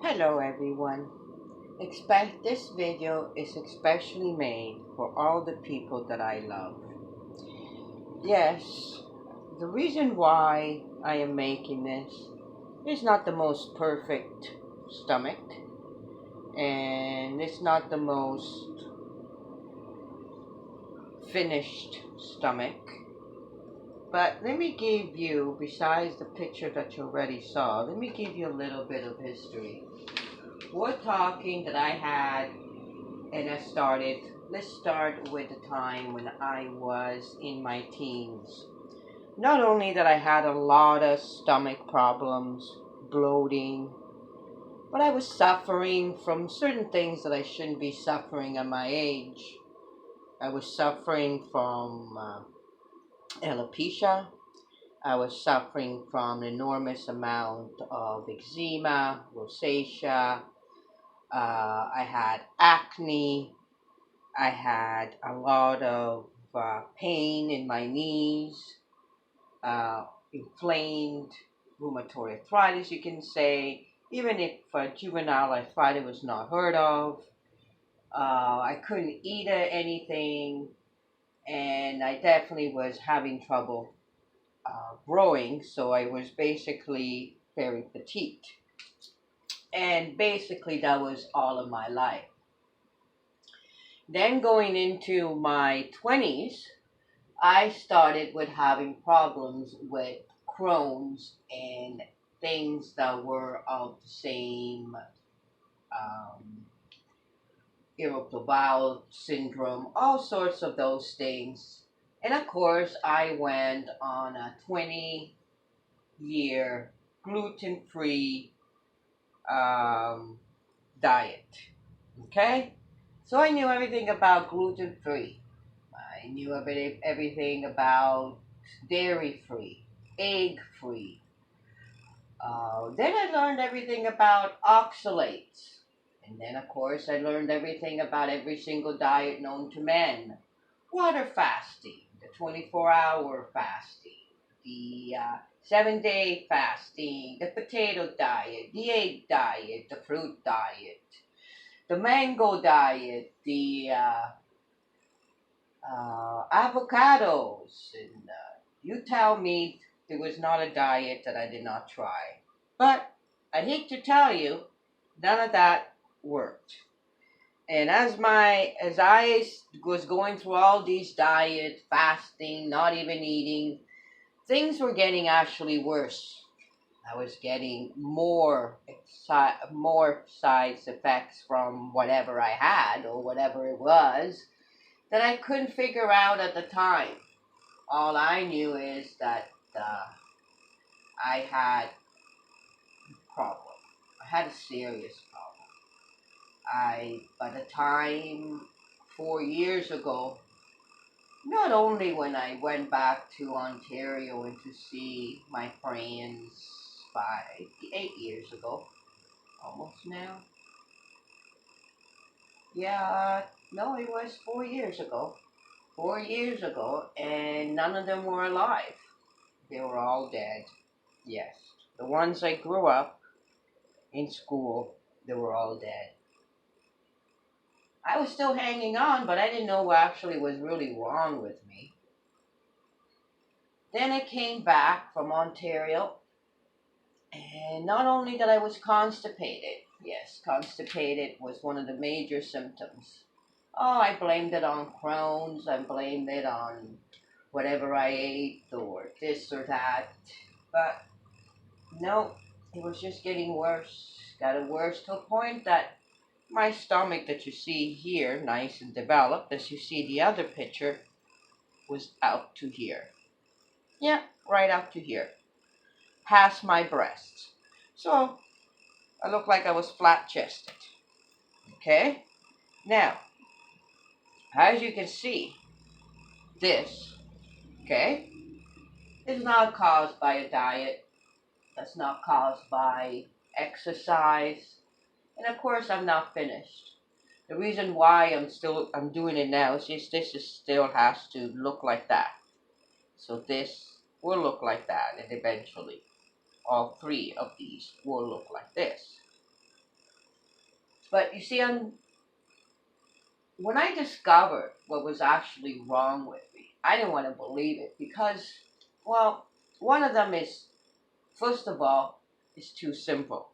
Hello everyone. Expect this video is especially made for all the people that I love. Yes, the reason why I am making this is not the most perfect stomach and it's not the most finished stomach. But let me give you, besides the picture that you already saw, let me give you a little bit of history. We're talking that I had and let's start with the time when I was in my teens. Not only that I had a lot of stomach problems, bloating, but I was suffering from certain things that I shouldn't be suffering at my age. I was suffering from alopecia. I was suffering from an enormous amount of eczema, rosacea. I had acne. I had a lot of pain in my knees, inflamed rheumatoid arthritis, you can say, even if juvenile arthritis was not heard of. I couldn't eat anything, and I definitely was having trouble growing, so I was basically very petite. And basically, that was all of my life. Then going into my 20s, I started with having problems with Crohn's and things that were of the same irritable bowel syndrome, all sorts of those things. And of course, I went on a 20-year gluten-free um, diet. Okay? So I knew everything about gluten-free. I knew everything about dairy free, egg free. Then I learned everything about oxalates. And then, of course, I learned everything about every single diet known to man: water fasting, the 24-hour fasting, the 7-day fasting, the potato diet, the egg diet, the fruit diet, the mango diet, the avocados, and you tell me there was not a diet that I did not try. But I hate to tell you, none of that worked. And as I was going through all these diet, fasting, not even eating, things were getting actually worse. I was getting more side effects from whatever I had or whatever it was that I couldn't figure out at the time. All I knew is that I had a problem. I had a serious problem. By the time 4 years ago, not only when I went back to Ontario and to see my friends 8 years ago, almost now. Yeah, no, it was 4 years ago. 4 years ago, and none of them were alive. They were all dead. Yes. The ones I grew up in school, they were all dead. I was still hanging on, but I didn't know what actually was really wrong with me. Then I came back from Ontario, and not only that I was constipated, yes, constipated was one of the major symptoms. Oh, I blamed it on Crohn's, I blamed it on whatever I ate or this or that. But no, it was just getting worse. Got worse to a point that my stomach that you see here, nice and developed, as you see the other picture, was out to here. Yeah, right up to here. Past my breasts. So I looked like I was flat chested. Okay? Now, as you can see, this, okay, is not caused by a diet. That's not caused by exercise. And of course, I'm not finished. The reason why I'm doing it now is just this is still has to look like that. So this will look like that, and eventually all three of these will look like this. But you see, when I discovered what was actually wrong with me, I didn't want to believe it because, well, one of them is, first of all, it's too simple.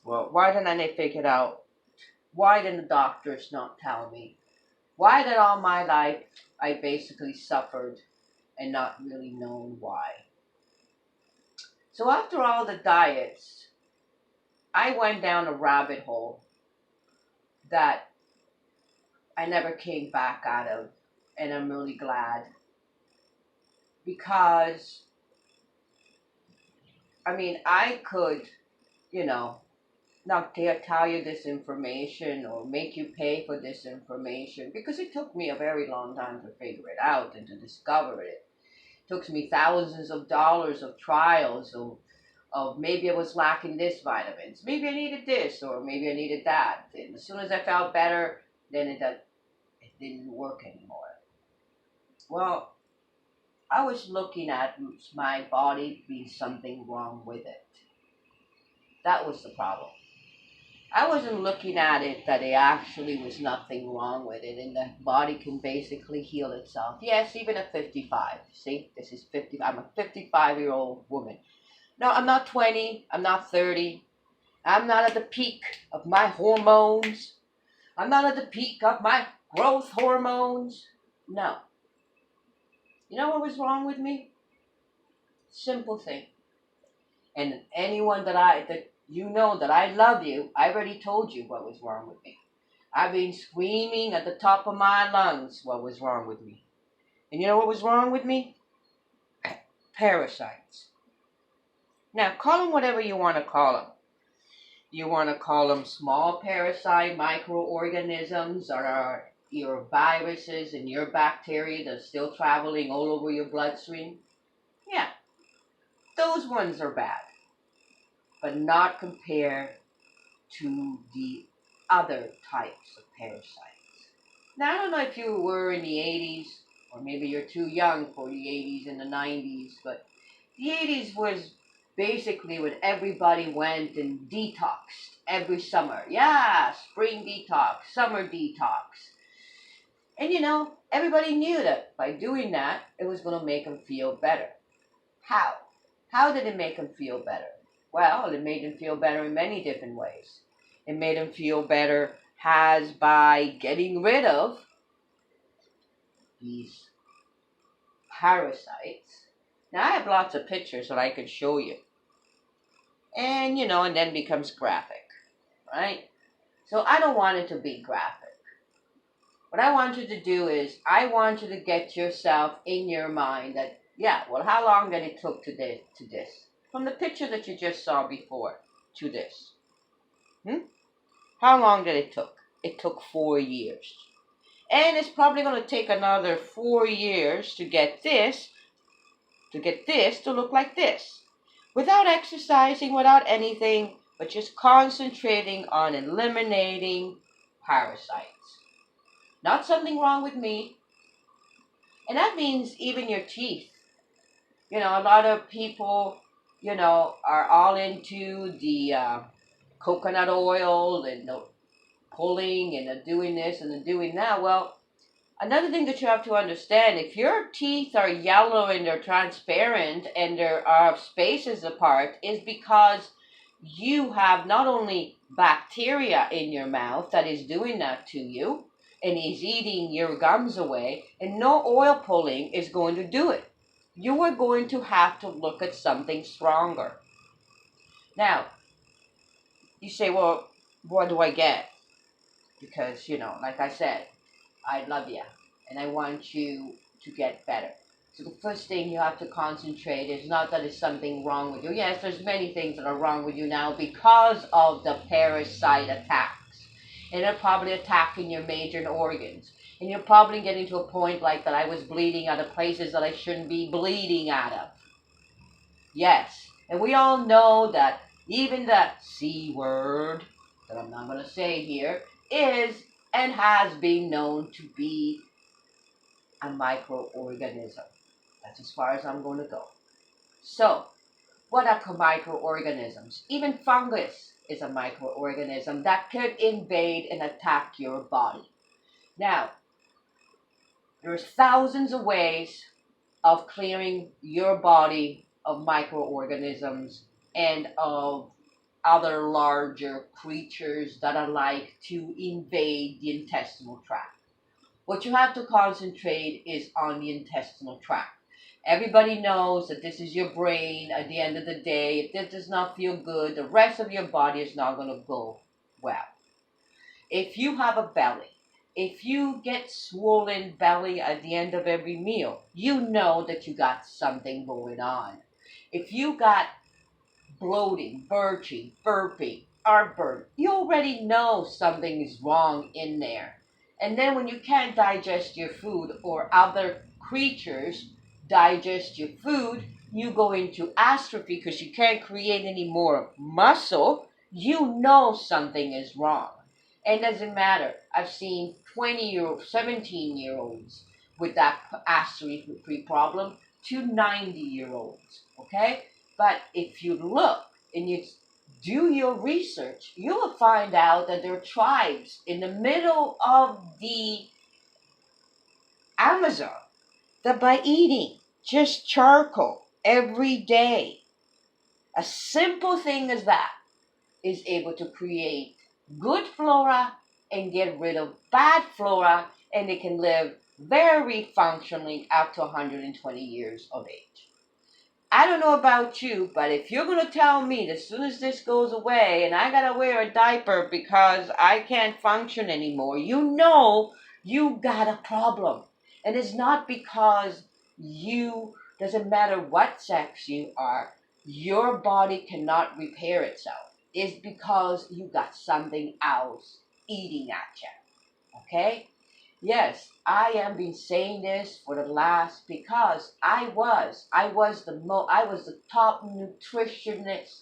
Well, why didn't I figure it out? Why didn't the doctors not tell me? Why did all my life I basically suffered and not really known why? So after all the diets, I went down a rabbit hole that I never came back out of, and I'm really glad because I mean I could, you know, not tell you this information or make you pay for this information because it took me a very long time to figure it out and to discover it. It took me thousands of dollars of trials of maybe I was lacking this vitamins, maybe I needed this, or maybe I needed that. And as soon as I felt better, then it didn't work anymore. Well, I was looking at my body being something wrong with it. That was the problem. I wasn't looking at it that it actually was nothing wrong with it and the body can basically heal itself. Yes, even at 55. See, this is 50. I'm a 55-year-old woman. No, I'm not 20. I'm not 30. I'm not at the peak of my hormones. I'm not at the peak of my growth hormones. No. You know what was wrong with me? Simple thing. And anyone that you know that I love you, I already told you what was wrong with me. I've been screaming at the top of my lungs what was wrong with me. And you know what was wrong with me? Parasites. Now, call them whatever you want to call them. You want to call them small parasite microorganisms or are your viruses and your bacteria that are still traveling all over your bloodstream. Yeah, those ones are bad, but not compared to the other types of parasites. Now, I don't know if you were in the 80s, or maybe you're too young for the 80s and the 90s, but the 80s was basically when everybody went and detoxed every summer. Yeah, spring detox, summer detox. And you know, everybody knew that by doing that, it was going to make them feel better. How? How did it make them feel better? Well, it made them feel better in many different ways. It made them feel better as by getting rid of these parasites. Now, I have lots of pictures that I could show you. And, you know, and then becomes graphic, right? So I don't want it to be graphic. What I want you to do is, I want you to get yourself in your mind that, yeah, well, how long did it took to this? From the picture that you just saw before to this. How long did it took? It took 4 years. And it's probably going to take another 4 years to get this to look like this. Without exercising, without anything, but just concentrating on eliminating parasites. Not something wrong with me. And that means even your teeth. You know, a lot of people, you know, are all into the coconut oil and the pulling and the doing this and the doing that. Well, another thing that you have to understand, if your teeth are yellow and they're transparent and there are spaces apart, is because you have not only bacteria in your mouth that is doing that to you and is eating your gums away, and no oil pulling is going to do it. You are going to have to look at something stronger. Now, you say, well, what do I get? Because, you know, like I said, I love you and I want you to get better. So the first thing you have to concentrate is not that there's something wrong with you. Yes, there's many things that are wrong with you now because of the parasite attacks. And they're probably attacking your major organs. And you're probably getting to a point like that I was bleeding out of places that I shouldn't be bleeding out of. Yes, and we all know that even the C word, that I'm not going to say here, is and has been known to be a microorganism. That's as far as I'm going to go. So, What are microorganisms? Even fungus is a microorganism that could invade and attack your body. Now, there's thousands of ways of clearing your body of microorganisms and of other larger creatures that are like to invade the intestinal tract. What you have to concentrate is on the intestinal tract. Everybody knows that this is your brain at the end of the day. If this does not feel good, the rest of your body is not going to go well. If you have a belly, if you get swollen belly at the end of every meal, you know that you got something going on. If you got bloating, birching, burping, heartburn, you already know something is wrong in there. And then when you can't digest your food or other creatures digest your food, you go into atrophy because you can't create any more muscle. You know something is wrong. And it doesn't matter. I've seen 20-year-olds, 17-year-olds with that atrophy problem to 90-year-olds. Okay? But if you look and you do your research, you will find out that there are tribes in the middle of the Amazon that by eating just charcoal every day, a simple thing as that is able to create good flora and get rid of bad flora, and they can live very functionally up to 120 years of age. I don't know about you, but if you're going to tell me that as soon as this goes away and I got to wear a diaper because I can't function anymore, you know you got a problem. And it's not because doesn't matter what sex you are, your body cannot repair itself. It's because you got something else eating at you. Okay? Yes, I have been saying this for the last because I was the top nutritionist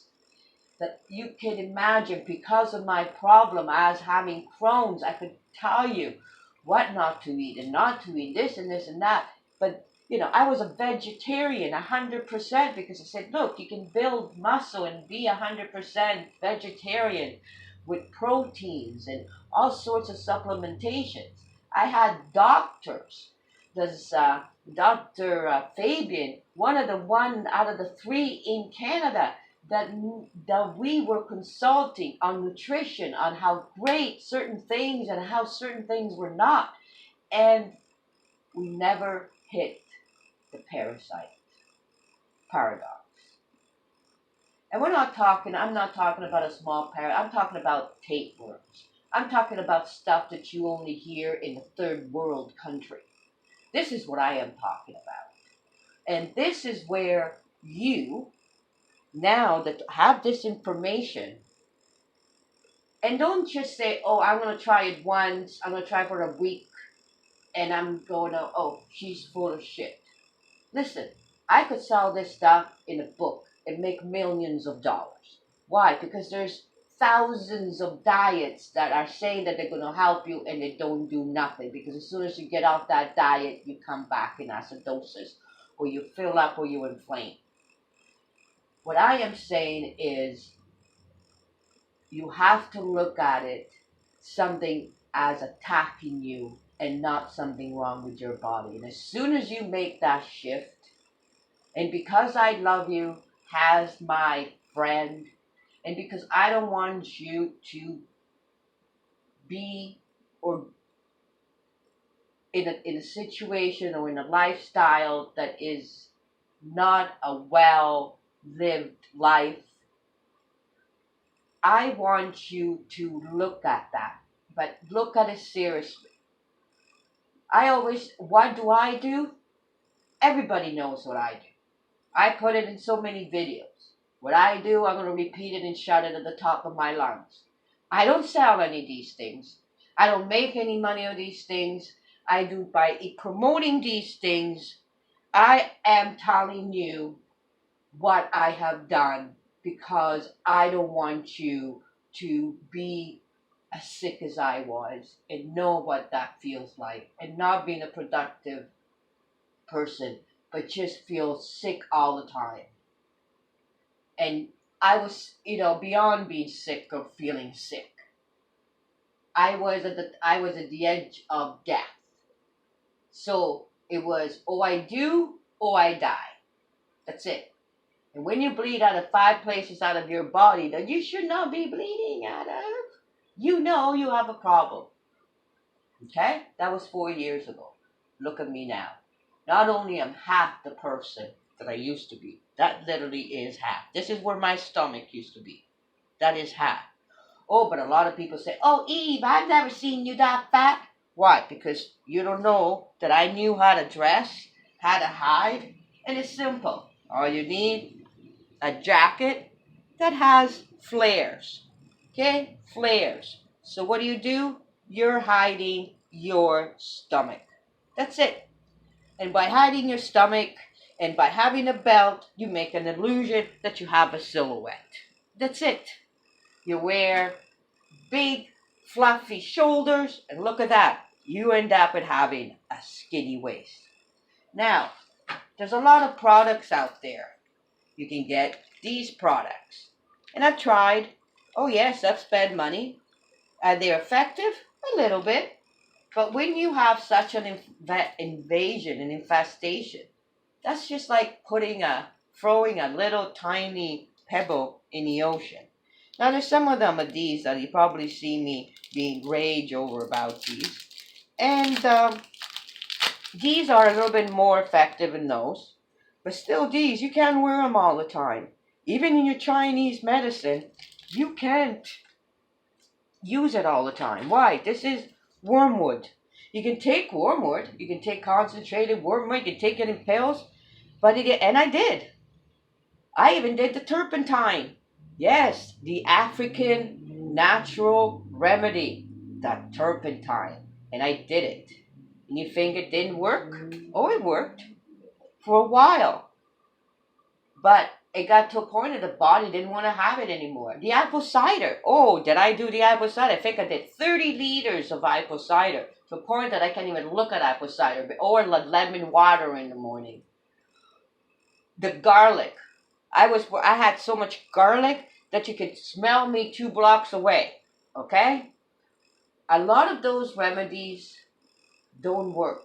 that you can imagine because of my problem. I was having Crohn's. I could tell you what not to eat and not to eat this and this and that. But I was a vegetarian 100% because I said, look, you can build muscle and be 100% vegetarian with proteins and all sorts of supplementations. I had doctors. There's Dr. Fabian, one out of the three in Canada that we were consulting on nutrition, on how great certain things and how certain things were not. And we never hit the parasite paradox. And I'm not talking about a small parrot. I'm talking about tapeworms. I'm talking about stuff that you only hear in a third world country. This is what I am talking about. And this is where you, now that have this information, and don't just say, oh, I'm going to try it once, I'm going to try for a week, and I'm going to, oh, she's full of shit. Listen, I could sell this stuff in a book and make millions of dollars. Why? Because there's thousands of diets that are saying that they're going to help you and they don't do nothing. Because as soon as you get off that diet, you come back in acidosis, or you fill up, or you inflame. What I am saying is you have to look at it something as attacking you and not something wrong with your body. And as soon as you make that shift, and because I love you as my friend, and because I don't want you to be or in a situation or in a lifestyle that is not a well-lived life, I want you to look at that, but look at it seriously. What do I do? Everybody knows what I do. I put it in so many videos. What I do, I'm going to repeat it and shout it at the top of my lungs. I don't sell any of these things. I don't make any money on these things. I do by promoting these things. I am telling you what I have done because I don't want you to be as sick as I was and know what that feels like and not being a productive person but just feel sick all the time. And I was, beyond being sick or feeling sick. I was at the edge of death. So it was, oh, I do, or I die. That's it. And when you bleed out of 5 places out of your body that you should not be bleeding out of, you know you have a problem. Okay? That was 4 years ago. Look at me now. Not only am half the person that I used to be, that literally is half. This is where my stomach used to be. That is half. Oh, but a lot of people say, oh, Eve, I've never seen you that fat. Why? Because you don't know that I knew how to dress, how to hide, and it's simple. All you need, a jacket that has flares. Okay? Flares. So what do? You're hiding your stomach. That's it. And by hiding your stomach and by having a belt, you make an illusion that you have a silhouette. That's it. You wear big, fluffy shoulders, and look at that. You end up with having a skinny waist. Now, there's a lot of products out there. You can get these products. And I've tried. Oh, yes, I've spent money. Are they effective? A little bit. But when you have such an invasion, an infestation, that's just like throwing a little tiny pebble in the ocean. Now, there's some of them of these that you probably see me being rage over about these. And these are a little bit more effective than those. But still, these, you can't wear them all the time. Even in your Chinese medicine, you can't use it all the time. Why? This is wormwood. You can take wormwood, you can take concentrated wormwood, you can take it in pills, and I did. I even did the turpentine. Yes, the African natural remedy, the turpentine. And I did it. And you think it didn't work? Oh, it worked for a while. But it got to a point that the body didn't want to have it anymore. The apple cider. Oh, did I do the apple cider? I think I did 30 liters of apple cider to a point that I can't even look at apple cider or lemon water in the morning. The garlic. I had so much garlic that you could smell me 2 blocks away. Okay? A lot of those remedies don't work.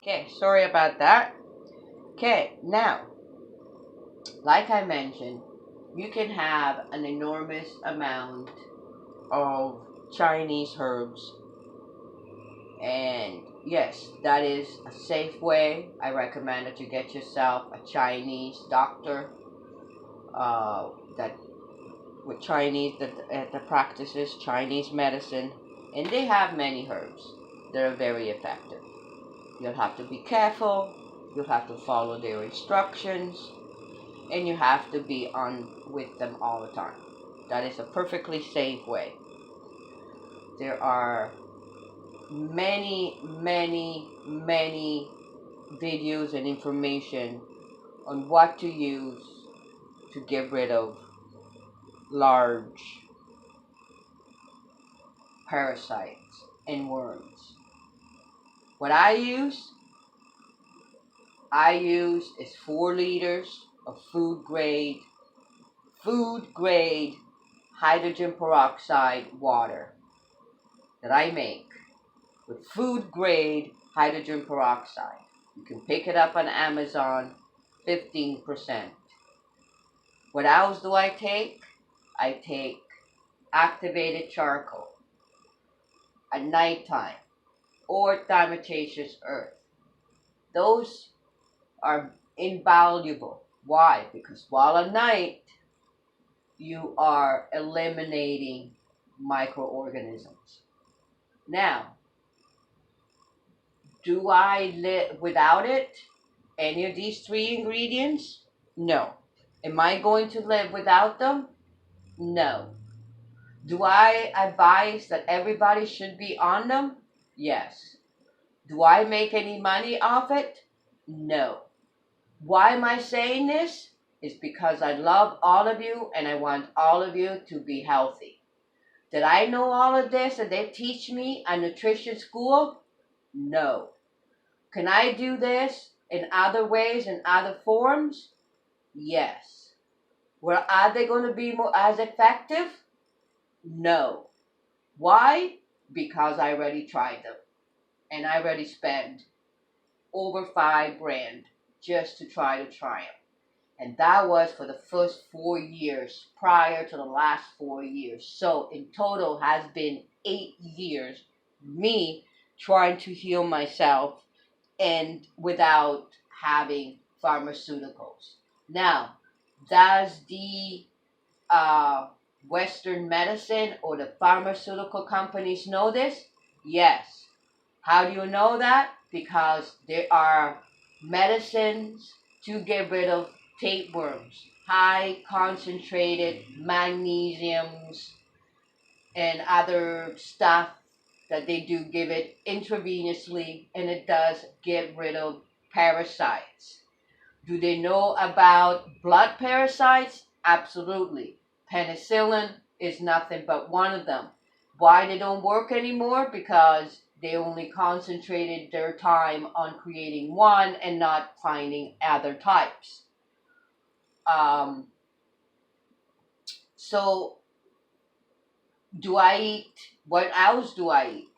Okay, sorry about that. Okay, now, like I mentioned, you can have an enormous amount of Chinese herbs. And yes, that is a safe way. I recommend that you get yourself a Chinese doctor that with Chinese that practices Chinese medicine, and they have many herbs that are very effective. You'll have to be careful. You'll have to follow their instructions, and you have to be on with them all the time. That is a perfectly safe way. There are many, many, many videos and information on what to use to get rid of large parasites and worms. What I use is 4 liters of food grade hydrogen peroxide water that I make with food grade hydrogen peroxide. You can pick it up on Amazon, 15%. What else do I take? I take activated charcoal at nighttime or diatomaceous earth. Those are invaluable. Why? Because while at night you are eliminating microorganisms. Now, do I live without it? Any of these 3 ingredients? No. Am I going to live without them? No. Do I advise that everybody should be on them? Yes. Do I make any money off it? No. Why am I saying this? It's because I love all of you and I want all of you to be healthy. Did I know all of this and they teach me at nutrition school? No. Can I do this in other ways, in other forms? Yes. Well, are they going to be more as effective? No. Why? Because I already tried them. And I already spent over $5,000 just to try them. And that was for the first 4 years prior to the last 4 years. So in total has been 8 years me trying to heal myself and without having pharmaceuticals. Now, does the uh, Western medicine or the pharmaceutical companies know this? Yes. How do you know that? Because there are medicines to get rid of tapeworms, high concentrated magnesiums, and other stuff that they do give it intravenously, and it does get rid of parasites. Do they know about blood parasites? Absolutely. Penicillin is nothing but one of them. Why they don't work anymore? Because they only concentrated their time on creating one and not finding other types. Um, so, do I eat? What else do I eat?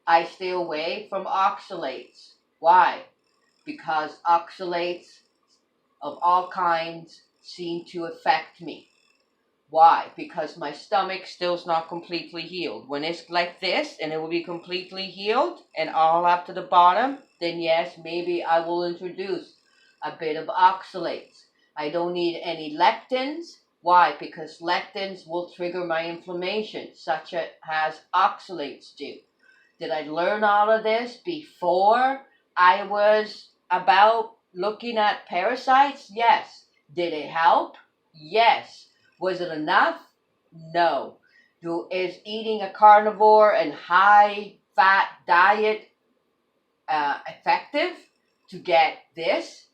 I stay away from oxalates. Why? Because oxalates of all kinds seem to affect me. Why? Because my stomach still's not completely healed. When it's like this and it will be completely healed and all up to the bottom, then yes, maybe I will introduce a bit of oxalates. I don't need any lectins. Why? Because lectins will trigger my inflammation, such as oxalates do. Did I learn all of this before I was about looking at parasites? Yes. Did it help? Yes. Was it enough? No. Is eating a carnivore and high fat diet effective to get this?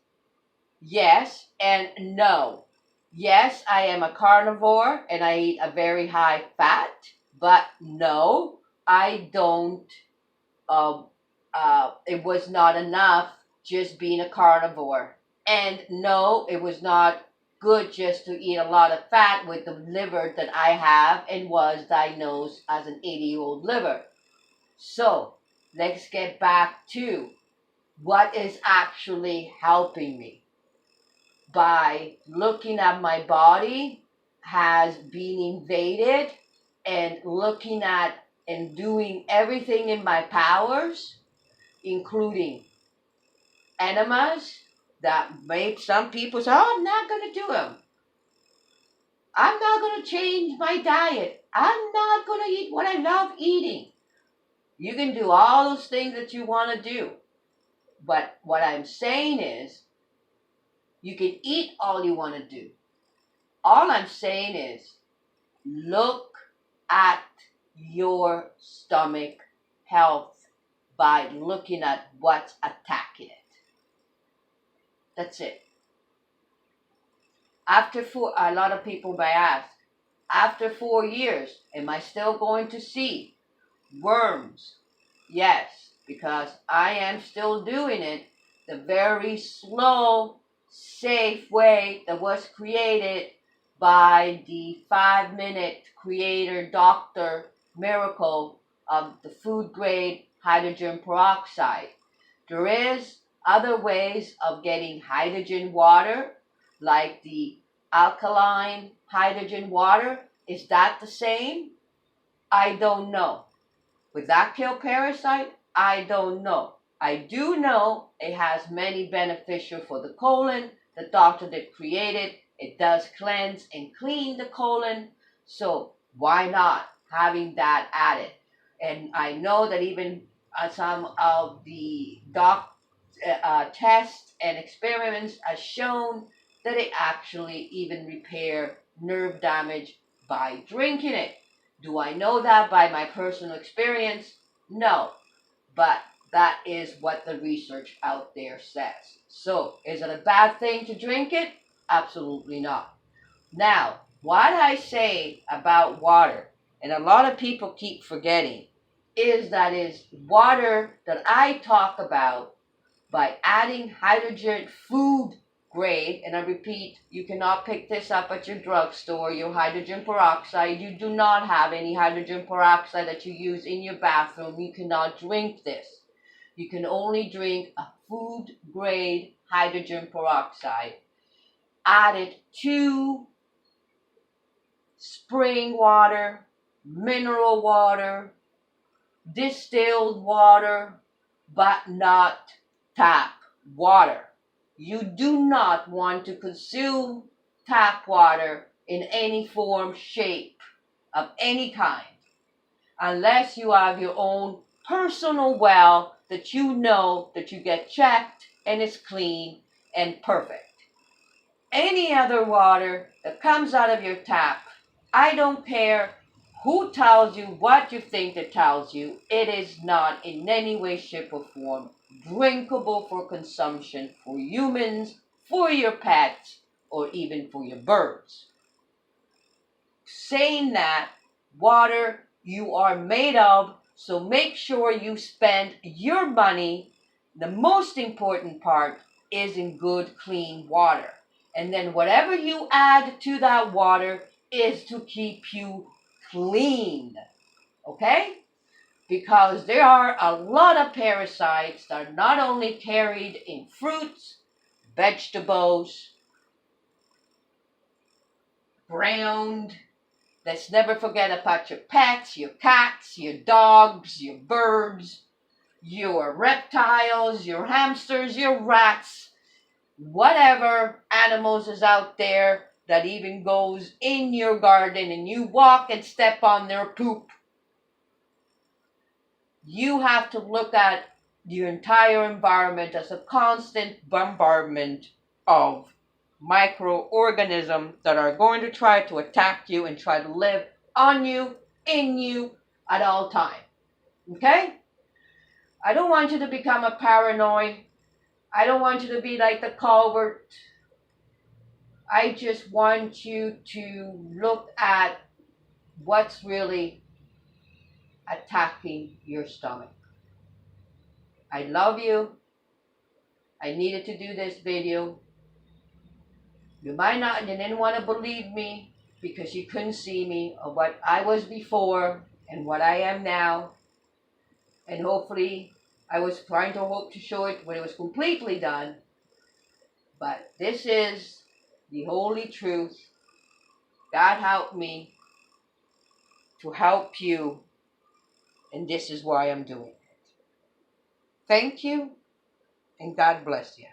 Yes and no. Yes, I am a carnivore and I eat a very high fat, but no, I don't. It was not enough just being a carnivore. And no, it was not good just to eat a lot of fat with the liver that I have and was diagnosed as an 80-year-old liver. So, let's get back to what is actually helping me. By looking at my body has been invaded and looking at and doing everything in my powers, including enemas that make some people say, oh, I'm not going to do them. I'm not going to change my diet. I'm not going to eat what I love eating. You can do all those things that you want to do. But what I'm saying is, you can eat all you want to do. All I'm saying is, look at your stomach health by looking at what's attacking it. That's it. A lot of people may ask, after 4 years, am I still going to see worms? Yes, because I am still doing it the very slow, safe way that was created by the 5-minute creator doctor miracle of the food grade hydrogen peroxide. There is other ways of getting hydrogen water, like the alkaline hydrogen water. Is that the same? I don't know. Would that kill parasite? I don't know. I do know it has many beneficial for the colon. The doctor that created it does cleanse and clean the colon. So why not having that added? And I know that even some of the tests and experiments have shown that it actually even repair nerve damage by drinking it. Do I know that by my personal experience? No. But that is what the research out there says. So, is it a bad thing to drink it? Absolutely not. Now, what I say about water, and a lot of people keep forgetting, is that is water that I talk about by adding hydrogen food grade, and I repeat, you cannot pick this up at your drugstore, your hydrogen peroxide. You do not have any hydrogen peroxide that you use in your bathroom. You cannot drink this. You can only drink a food grade hydrogen peroxide. Add it to spring water, mineral water, distilled water, but not tap water. You do not want to consume tap water in any form, shape, of any kind, unless you have your own personal well that you know that you get checked and it's clean and perfect. Any other water that comes out of your tap, I don't care who tells you what you think it tells you, it is not in any way, shape, or form drinkable for consumption for humans, for your pets, or even for your birds. Saying that, water you are made of, so make sure you spend your money. The most important part is in good, clean water. And then whatever you add to that water is to keep you clean. Okay? Because there are a lot of parasites that are not only carried in fruits, vegetables, ground. Let's never forget about your pets, your cats, your dogs, your birds, your reptiles, your hamsters, your rats, whatever animals is out there that even goes in your garden and you walk and step on their poop. You have to look at your entire environment as a constant bombardment of microorganisms that are going to try to attack you and try to live on you, in you, at all times. Okay? I don't want you to become a paranoid. I don't want you to be like the culvert. I just want you to look at what's really attacking your stomach. I love you. I needed to do this video. You might not, you didn't want to believe me because you couldn't see me or what I was before and what I am now. And hopefully, I was trying to hope to show it when it was completely done. But this is the holy truth. God help me to help you. And this is why I'm doing it. Thank you, and God bless you.